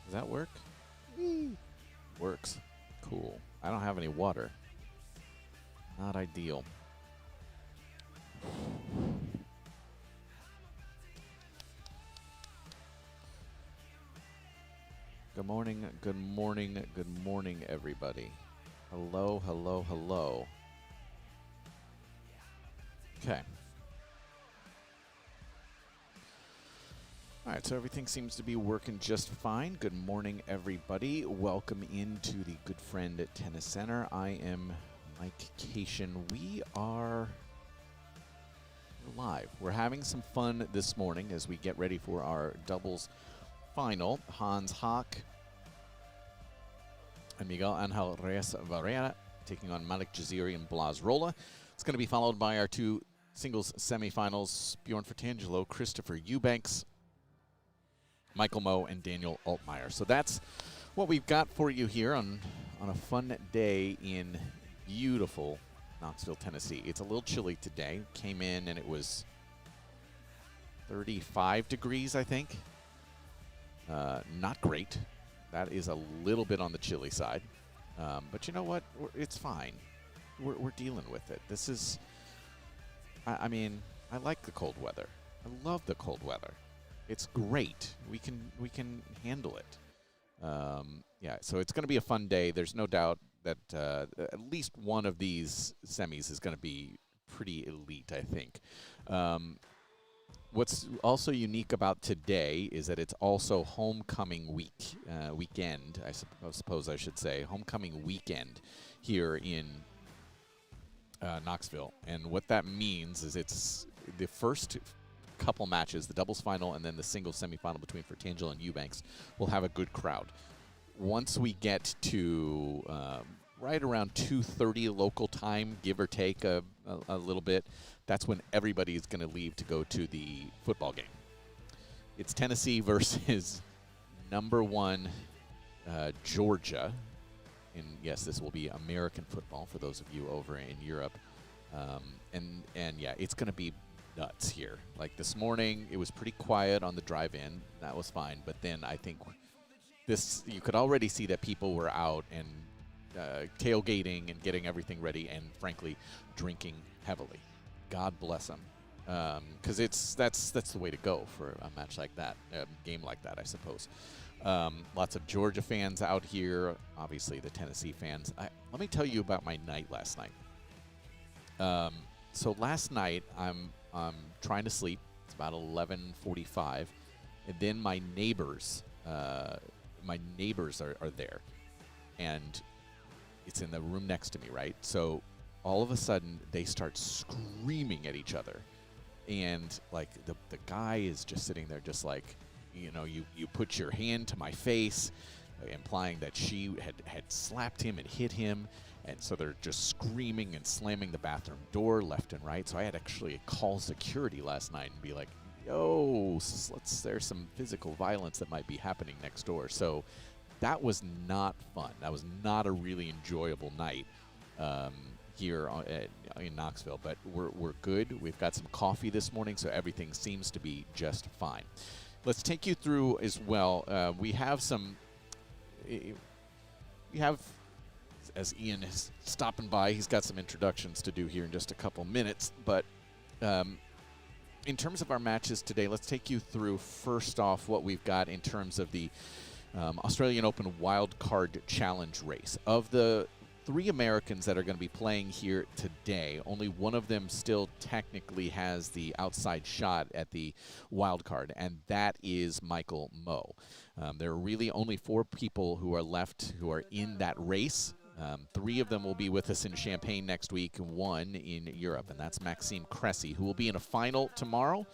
Does that work? Whee! Works. Cool. I don't have any water. Not ideal. Good morning, good morning, good morning, everybody. Hello, hello, hello. Okay. All right, so everything seems to be working just fine. Good morning, everybody. Welcome into the Good Friend Tennis Center. I am Mike Cation. We are live. We're having some fun this morning as we get ready for our doubles final. Hach and Miguel Angel Reyes-Varela taking on Jaziri and Rola. It's going to be followed by our two singles semifinals, Bjorn Fratangelo, Christopher Eubanks, Michael Mmoh, and Daniel Altmaier. So that's what we've got for you here on a fun day in beautiful Knoxville, Tennessee. It's a little chilly today. Came in and it was 35 degrees, I think. Not great. That is a little bit on the chilly side. But you know what? It's fine. We're dealing with it. This is, I mean, I like the cold weather. I love the cold weather. It's great. We can handle it. Yeah, so it's going to be a fun day. There's no doubt that at least one of these semis is going to be pretty elite, I think. What's also unique about today is that it's also homecoming weekend, I suppose I should say, homecoming weekend here in Knoxville. And what that means is it's the first couple matches, the doubles final and then the singles semifinal between Fratangelo and Eubanks, will have a good crowd. Once we get to right around 2:30 local time, give or take a little bit, that's when everybody is going to leave to go to the football game. It's Tennessee versus number one Georgia. And yes, this will be American football for those of you over in Europe. And yeah, it's going to be nuts here. Like this morning, it was pretty quiet on the drive-in. That was fine. But then I think you could already see that people were out and tailgating and getting everything ready and, frankly, drinking heavily. God bless them. Because that's the way to go for a match like that, a game like that, I suppose. Lots of Georgia fans out here. Obviously, the Tennessee fans. Let me tell you about my night last night. So last night, I'm trying to sleep. It's about 11:45, and then my neighbors are there, and it's in the room next to me, right? So all of a sudden, they start screaming at each other, and like the guy is just sitting there, just like, you know, you put your hand to my face, implying that she had slapped him and hit him. And so they're just screaming and slamming the bathroom door left and right. So I had actually call security last night and be like, yo, there's some physical violence that might be happening next door. So that was not fun. That was not a really enjoyable night here in Knoxville. But we're good. We've got some coffee this morning, so everything seems to be just fine. Let's take you through as well. We have some... as Ian is stopping by, he's got some introductions to do here in just a couple minutes. But in terms of our matches today, let's take you through, first off, what we've got in terms of the Australian Open Wild Card Challenge race. Of the three Americans that are going to be playing here today, only one of them still technically has the outside shot at the wild card, and that is Michael Mmoh. There are really only four people who are left who are in that race. Three of them will be with us in Champaign next week, one in Europe, and that's Maxime Cressy, who will be in a final tomorrow.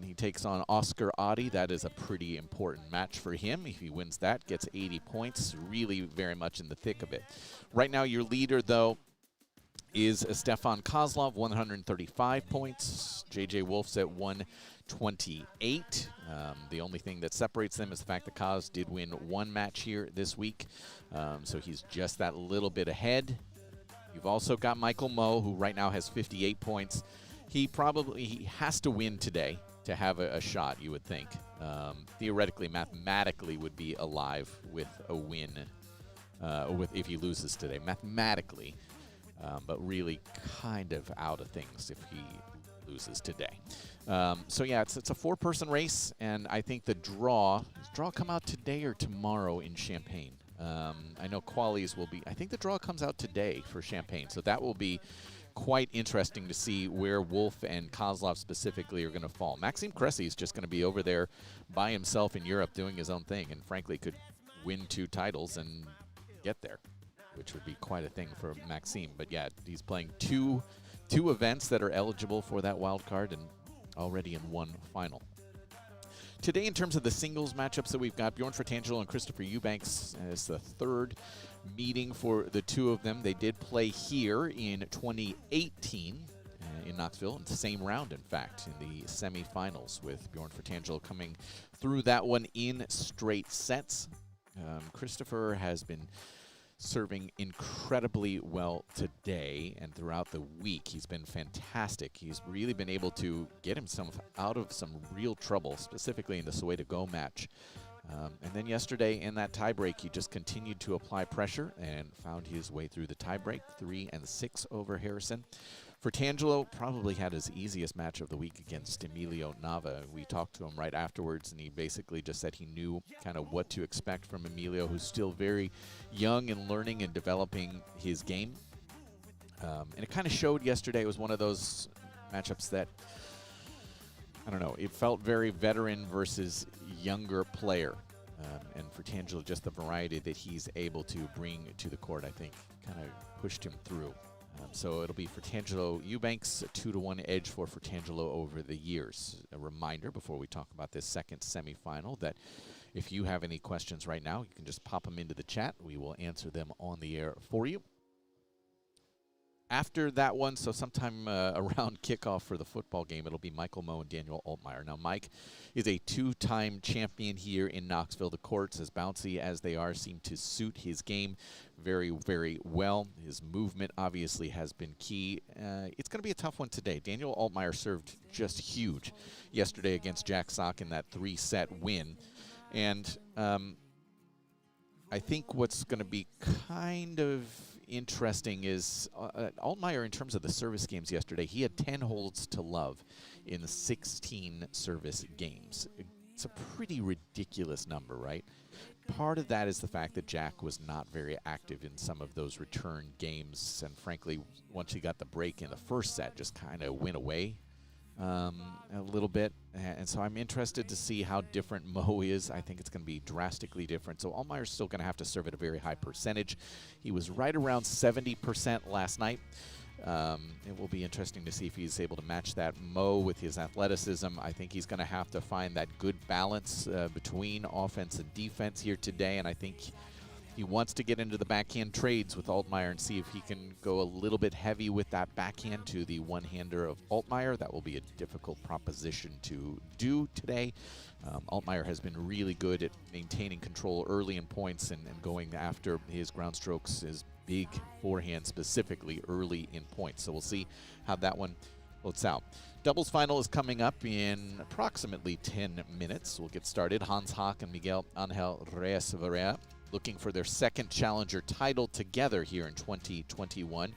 He takes on Oscar Adi. That is a pretty important match for him. If he wins that, gets 80 points, really very much in the thick of it. Right now, your leader, though, is Stefan Kozlov, 135 points. J.J. Wolf's at 128. The only thing that separates them is the fact that Koz did win one match here this week, so he's just that little bit ahead. You've also got Michael Mmoh, who right now has 58 points. He has to win today to to have a shot, you would think. Theoretically, mathematically would be alive with a win if he loses today. Mathematically, but really kind of out of things if he loses today. So yeah, it's a 4-person race, and I think the draw come out today or tomorrow in Champaign. I know qualies will be, I think the draw comes out today for Champaign, so that will be quite interesting to see where Wolf and Kozlov specifically are going to fall. Maxime Cressy is just going to be over there by himself in Europe doing his own thing, and frankly could win 2 titles and get there, which would be quite a thing for Maxime. But yeah, he's playing two events that are eligible for that wild card and already in 1 final. Today, in terms of the singles matchups that we've got, Bjorn Fratangelo and Christopher Eubanks as the 3rd meeting for the 2 of them. They did play here in 2018 in Knoxville, in the same round, in fact, in the semifinals, with Bjorn Fratangelo coming through that one in straight sets. Christopher has been serving incredibly well today and throughout the week. He's been fantastic. He's really been able to get himself out of some real trouble, specifically in the Soweto Go match. And then yesterday in that tiebreak, he just continued to apply pressure and found his way through the tiebreak, 3-6 over Harrison. Fratangelo probably had his easiest match of the week against Emilio Nava. We talked to him right afterwards, and he basically just said he knew kind of what to expect from Emilio, who's still very young and learning and developing his game. And it kind of showed yesterday. It was one of those matchups that, I don't know, it felt very veteran versus younger player. And Fratangelo, just the variety that he's able to bring to the court, I think, kind of pushed him through. So it'll be Fratangelo Eubanks, a 2-1 edge for Fratangelo over the years. A reminder before we talk about this second semifinal that if you have any questions right now, you can just pop them into the chat. We will answer them on the air for you. After that one, so sometime around kickoff for the football game, it'll be Michael Mmoh and Daniel Altmaier. Now, Mike is a 2-time champion here in Knoxville. The courts, as bouncy as they are, seem to suit his game very, very well. His movement obviously has been key. It's going to be a tough one today. Daniel Altmaier served just huge yesterday against Jack Sock in that 3-set win. And I think what's going to be kind of interesting is Altmaier, in terms of the service games yesterday, he had 10 holds to love in the 16 service games. It's a pretty ridiculous number, right? Part of that is the fact that Jack was not very active in some of those return games, and frankly, once he got the break in the first set, just kind of went away a little bit. And so I'm interested to see how different Mmoh is. I think it's going to be drastically different. So Altmaier's still going to have to serve at a very high percentage. He was right around 70% last night. It will be interesting to see if he's able to match that. Mmoh, with his athleticism, I think he's going to have to find that good balance between offense and defense here today, and I think he wants to get into the backhand trades with Altmaier and see if he can go a little bit heavy with that backhand to the one-hander of Altmaier. That will be a difficult proposition to do today. Altmaier has been really good at maintaining control early in points and going after his ground strokes, his big forehand specifically early in points. So we'll see how that one floats out. Doubles final is coming up in approximately 10 minutes. We'll get started. Hans Hach and Miguel Angel Reyes-Varela looking for their second challenger title together here in 2021.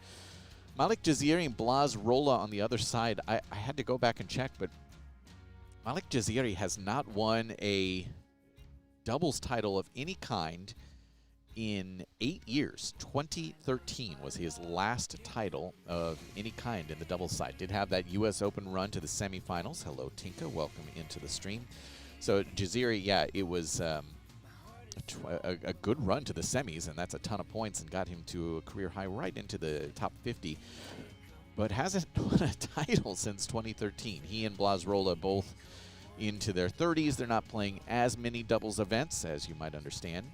Malik Jaziri and Blas Rola on the other side. I had to go back and check, but Malik Jaziri has not won a doubles title of any kind in 8 years. 2013 was his last title of any kind in the doubles side. Did have that U.S. Open run to the semifinals. Hello, Tinka. Welcome into the stream. So Jaziri, yeah, it was a good run to the semis, and that's a ton of points and got him to a career high right into the top 50, but hasn't won a title since 2013. He and Blas Rola both into their 30s. They're not playing as many doubles events, as you might understand.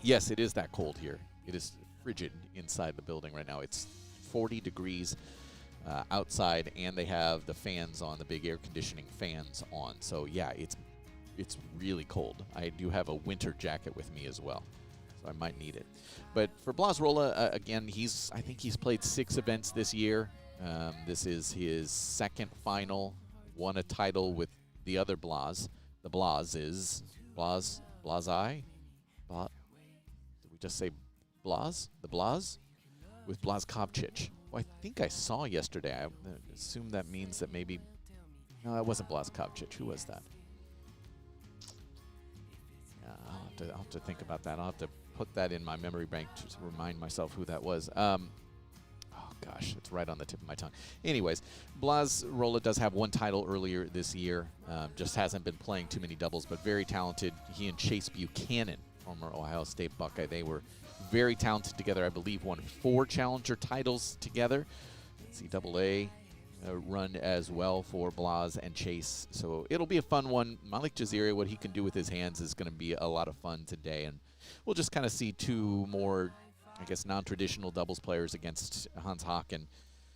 Yes, it is that cold here. It is frigid inside the building right now. It's 40 degrees outside, and they have the fans on, the big air conditioning fans on. So yeah, it's really cold. I do have a winter jacket with me as well, so I might need it. But for Blas Rola, again, I think he's played 6 events this year. This is his second final. won a title with the other Blas. The Blas is Blazai? Did we just say Blas? The Blas? With Blazkovčić. Well, I think I saw yesterday. I assume that means that maybe... No, that wasn't Blazkovčić. Who was that? Yeah, I'll have to think about that. I'll have to put that in my memory bank to remind myself who that was. Oh, gosh, it's right on the tip of my tongue. Anyways, Rola does have one title earlier this year. Just hasn't been playing too many doubles, but very talented. He and Chase Buchanan, former Ohio State Buckeye, they were very talented together. I believe won 4 challenger titles together. NCAA run as well for Blas and Chase. So it'll be a fun one. Malik Jaziri, what he can do with his hands is going to be a lot of fun today. And we'll just kind of see 2 more, I guess, non-traditional doubles players against Hans Hach and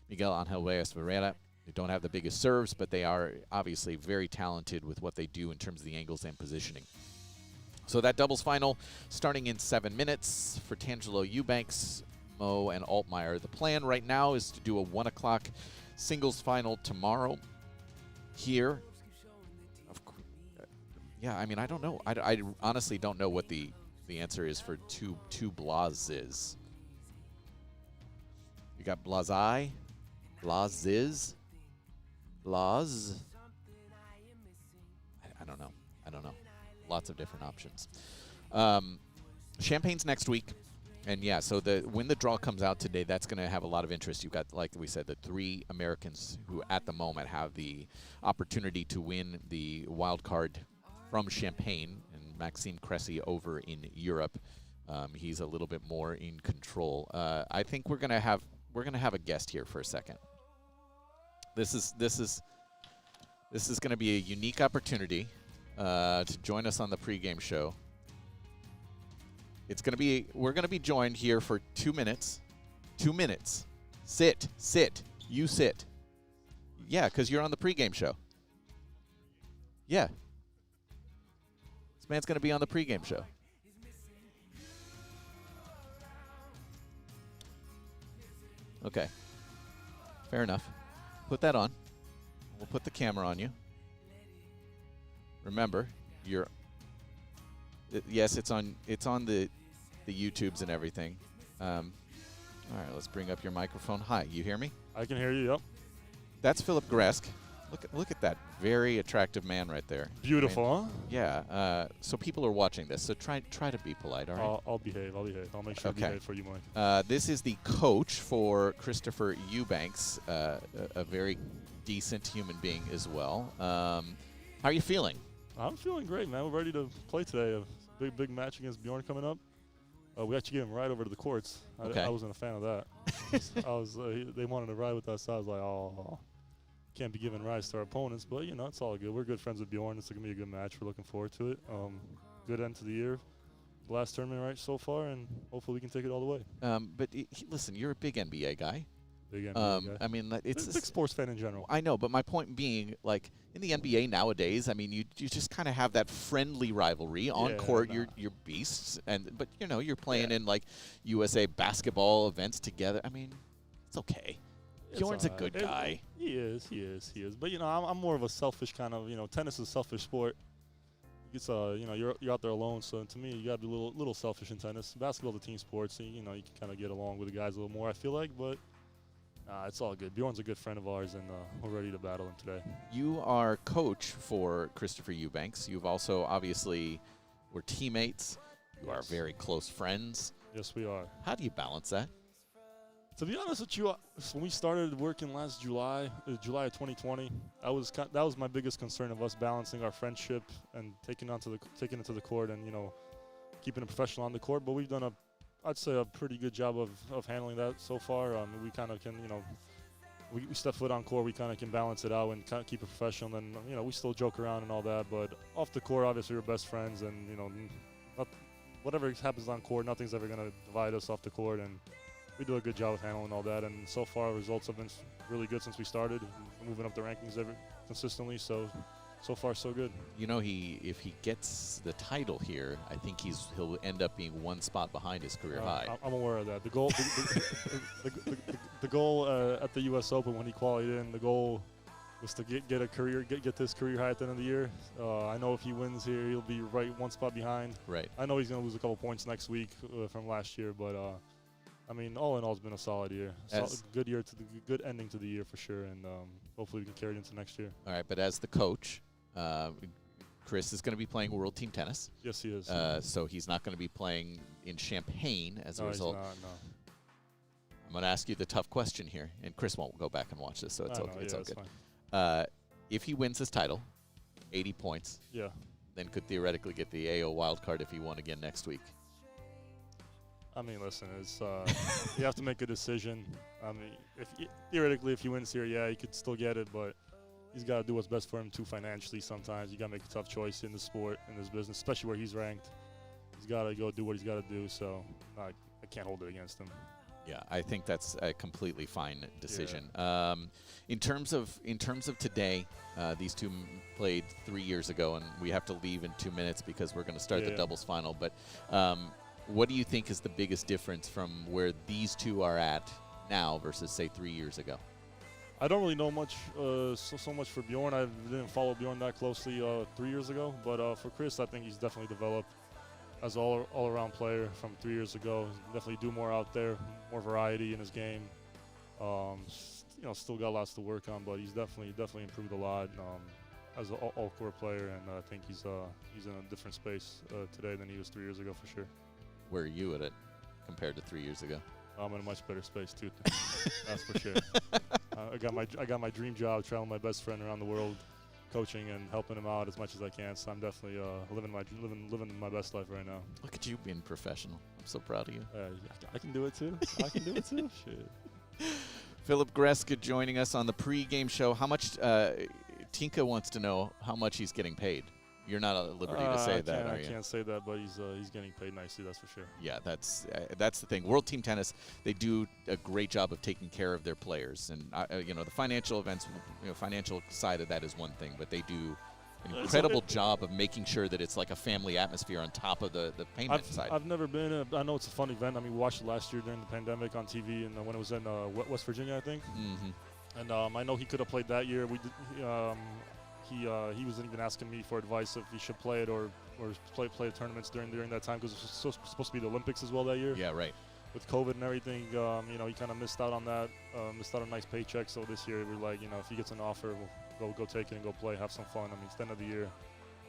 Miguel Angel Reyes-Varela. They don't have the biggest serves, but they are obviously very talented with what they do in terms of the angles and positioning. So that doubles final starting in 7 minutes. Fratangelo, Eubanks, Mmoh, and Altmaier. The plan right now is to do a 1 o'clock singles final tomorrow here. Yeah, I mean, I don't know. I honestly don't know what the answer is for two Blases. You got Blazai, Blazes, Blaz. I don't know. Lots of different options. Champagne's next week. And yeah, so when the draw comes out today, that's going to have a lot of interest. You've got, like we said, the 3 Americans who at the moment have the opportunity to win the wild card from Champagne, and Maxime Cressy over in Europe. He's a little bit more in control. I think we're gonna have a guest here for a second. This is going to be a unique opportunity to join us on the pregame show. We're going to be joined here for 2 minutes. 2 minutes. Sit. You sit. Yeah, because you're on the pregame show. Yeah. This man's going to be on the pregame show. Okay. Fair enough. Put that on. We'll put the camera on you. Remember, yes, it's on the YouTubes and everything. All right, let's bring up your microphone. Hi, you hear me? I can hear you, yep. That's Philip Gresk. Look at that very attractive man right there. Beautiful, huh? Yeah. So people are watching this, so try to be polite, all right? I'll behave. I'll make sure to behave for you, Mike. This is the coach for Christopher Eubanks, a very decent human being as well. How are you feeling? I'm feeling great, man. We're ready to play today. A big match against Bjorn coming up. We actually gave him a ride over to the courts. Okay. I wasn't a fan of that. They wanted to ride with us. I was like, oh, can't be giving rides to our opponents. But, it's all good. We're good friends with Bjorn. It's going to be a good match. We're looking forward to it. Good end to the year. Last tournament right so far, and hopefully we can take it all the way. But listen, you're a big NBA guy. Big NBA guy. I mean, it's a big sports fan in general. I know, but my point being, like, in the NBA nowadays, I mean, you just kind of have that friendly rivalry on court. Nah. You're beasts, but you're playing in like USA basketball events together. I mean, it's okay. Bjorn's a good guy. He is. But I'm more of a selfish kind of. Tennis is a selfish sport. It's you're out there alone. So to me, you got to be a little selfish in tennis. Basketball's a team sport, so you can kind of get along with the guys a little more. I feel like, but. It's all good. Bjorn's a good friend of ours, and we're ready to battle him today. You are coach for Christopher Eubanks. You've also obviously were teammates. You are very close friends. Yes, we are. How do you balance that? To be honest with you, when we started working last July of 2020, that was my biggest concern of us balancing our friendship and taking it to the court and keeping it professional on the court. But we've done I'd say a pretty good job of handling that so far. We kind of can, we step foot on court, we kind of can balance it out and kind of keep it professional. And, we still joke around and all that. But off the court, obviously, we're best friends. And, whatever happens on court, nothing's ever going to divide us off the court. And we do a good job of handling all that. And so far, results have been really good since we started, moving up the rankings consistently. So far, so good. If he gets the title here, I think he'll end up being one spot behind his career high. I'm aware of that. The goal, the goal at the U.S. Open when he qualified in, the goal was to get a career, get this career high at the end of the year. I know if he wins here, he'll be right one spot behind. Right. I know he's going to lose a couple points next week from last year, but I mean, all in all, it's been a solid year. Good year good ending to the year for sure, and hopefully we can carry it into next year. All right, but as the coach, Chris is going to be playing World Team Tennis. Yes, he is. So he's not going to be playing in Champaign as a result. He's not, no. I'm going to ask you the tough question here, and Chris won't go back and watch this, so it's okay. It's all good. Fine. If he wins this title, 80 points, yeah, then could theoretically get the AO wild card if he won again next week. I mean, listen, it's you have to make a decision. I mean, theoretically, if he wins here, yeah, he could still get it, but he's got to do what's best for him too financially. Sometimes you got to make a tough choice in the sport, in this business, especially where he's ranked. He's got to go do what he's got to do. So I can't hold it against him. Yeah, I think that's a completely fine decision. Yeah. In terms of today, these two played 3 years ago, and we have to leave in 2 minutes because we're going to start the doubles final. But what do you think is the biggest difference from where these two are at now versus, say, 3 years ago? I don't really know much, so much for Bjorn. I didn't follow Bjorn that closely 3 years ago. But for Chris, I think he's definitely developed as an all-around player from 3 years ago. Definitely do more out there, more variety in his game. Still got lots to work on, but he's definitely improved a lot as an all-court player, and I think he's in a different space today than he was 3 years ago for sure. Where are you at it compared to 3 years ago? I'm in a much better space too. That's for sure. I got my dream job, traveling with my best friend around the world, coaching and helping him out as much as I can. So I'm definitely living my best life right now. Look at you being professional. I'm so proud of you. I can do it too. I can do it too. Shit. Philip Greska joining us on the pre-game show. How much Tinka wants to know how much he's getting paid. You're not at liberty to say that, are you? I can't say that, but he's getting paid nicely, that's for sure. Yeah, that's the thing. World Team Tennis, they do a great job of taking care of their players, and the financial events, financial side of that is one thing, but they do an incredible job of making sure that it's like a family atmosphere on top of the payment side. I've never been. I know it's a fun event. I mean, we watched it last year during the pandemic on TV, and when it was in West Virginia, I think. Mm-hmm. And I know he could have played that year. We did. He wasn't even asking me for advice if he should play it or play tournaments during that time, because it was supposed to be the Olympics as well that year. Yeah, right. With COVID and everything, he kind of missed out on that. Missed out on a nice paycheck. So this year we're like, if he gets an offer, we'll go take it and go play, have some fun. I mean, it's the end of the year,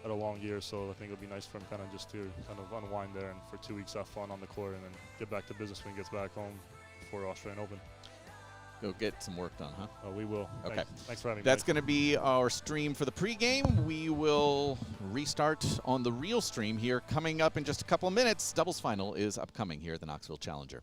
had a long year, so I think it'll be nice for him kind of just to kind of unwind there and for 2 weeks have fun on the court and then get back to business when he gets back home before Australian Open. Go get some work done, huh? We will. Okay. Thanks for having me. That's going to be our stream for the pregame. We will restart on the real stream here coming up in just a couple of minutes. Doubles final is upcoming here at the Knoxville Challenger.